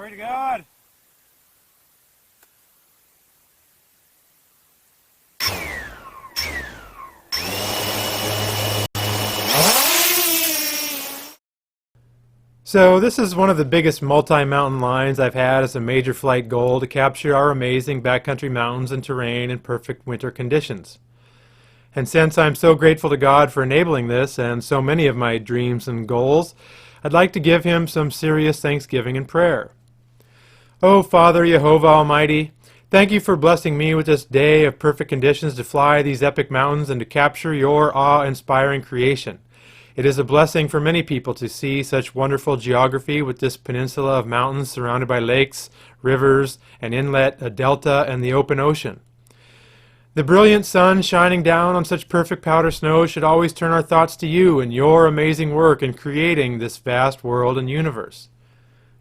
Glory to God. So this is one of the biggest multi-mountain lines I've had as a major flight goal to capture our amazing backcountry mountains and terrain in perfect winter conditions. And since I'm so grateful to God for enabling this and so many of my dreams and goals, I'd like to give Him some serious thanksgiving and prayer. Oh, Father Yehovah Almighty, thank you for blessing me with this day of perfect conditions to fly these epic mountains and to capture your awe-inspiring creation. It is a blessing for many people to see such wonderful geography with this peninsula of mountains surrounded by lakes, rivers, an inlet, a delta, and the open ocean. The brilliant sun shining down on such perfect powder snow should always turn our thoughts to you and your amazing work in creating this vast world and universe.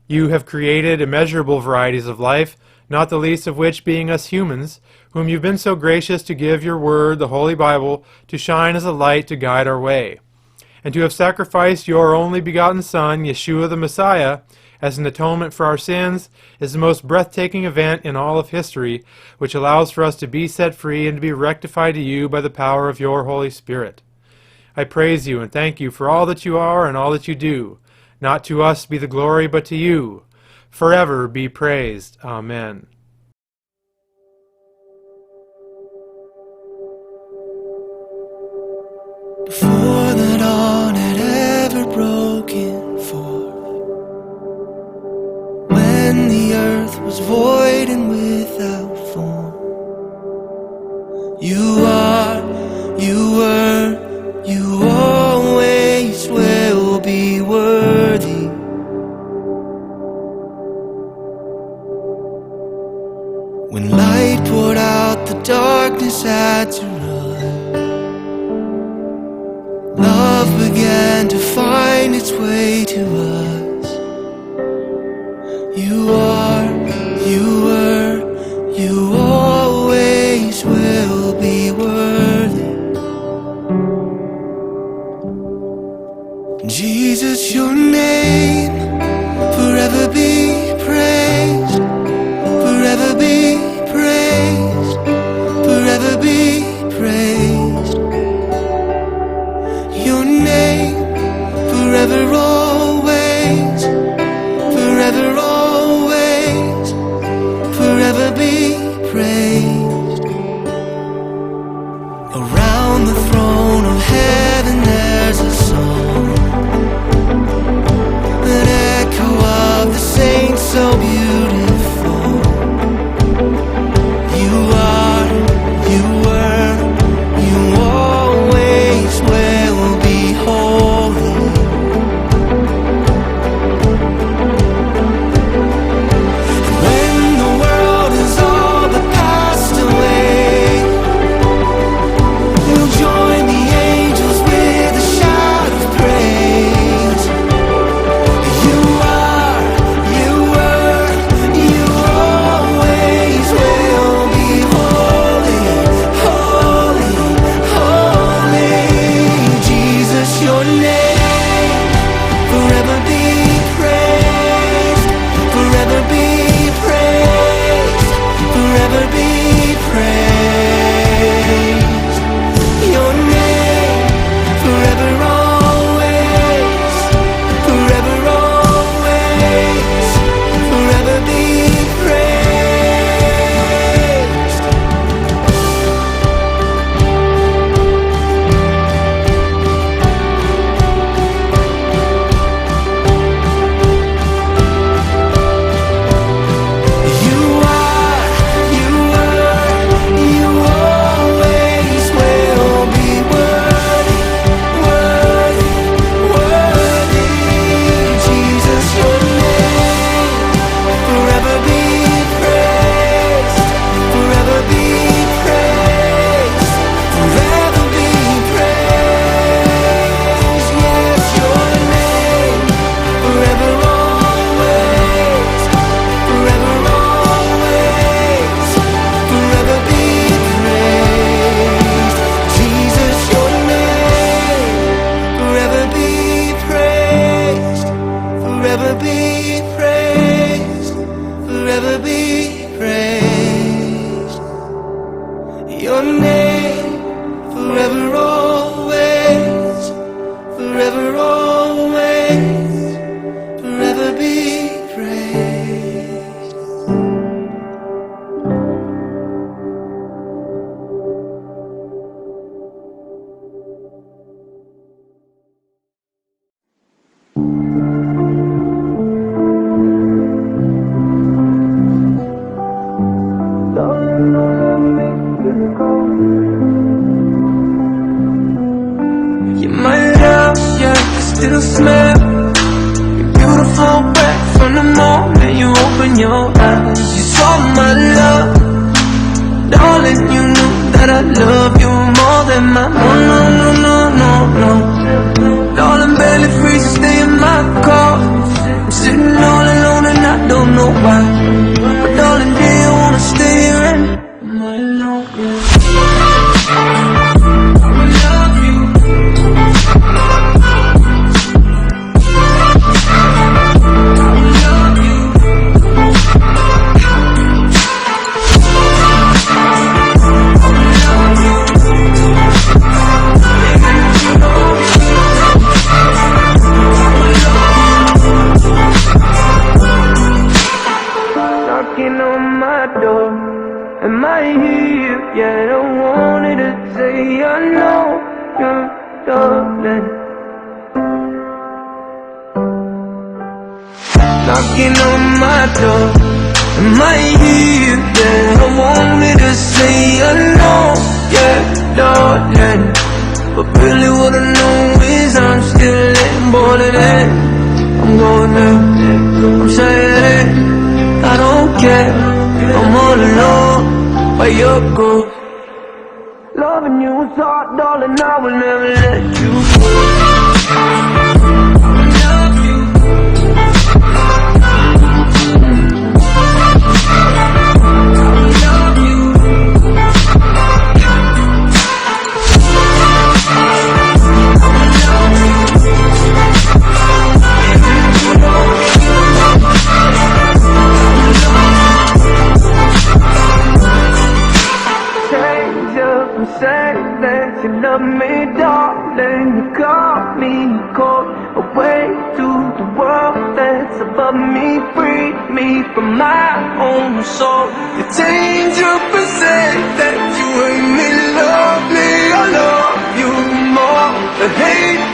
You have created immeasurable varieties of life, not the least of which being us humans, whom you've been so gracious to give your word, the Holy Bible, to shine as a light to guide our way. And to have sacrificed your only begotten Son, Yeshua the Messiah, as an atonement for our sins, is the most breathtaking event in all of history, which allows for us to be set free and to be rectified to you by the power of your Holy Spirit. I praise you and thank you for all that you are and all that you do. Not to us be the glory, but to you. Forever be praised. Amen. Before the dawn had ever broken forth, when the earth was void and without form, you are, you were, you always will be worthy. When light poured out, the darkness had to run. Love began to find its way to us. You are, you were, you always will be worthy. Jesus, your name forever be praised, forever be praised, forever be praised. Your name forever always, forever always, forever be praised. Around the throne of heaven there's a song, an echo of the saints so beautiful. it'll smell. Your beautiful breath from the moment you open your eyes. You saw my love, darling, you knew that I love you more than my no. Darling, barely free to stay in my car. I'm sitting all alone and I don't know why. But darling, do you wanna stay here and my alone? I love you. Knocking on my door, am I here? Yeah, I wanted to say I know you're darling. Knocking on my door, am I here? Yeah, I wanted to say I know you're darling. But really what I know is I'm still letting boy today. I'm going there, I'm saying I don't care, I'm all alone by your ghost. Loving you is hard, darling, I will never let you go. Say that you love me, darling. You call me, you call away to the world that's above me. Free me from my own soul. You change up and say that you hate me, lovely. I love you more. The hate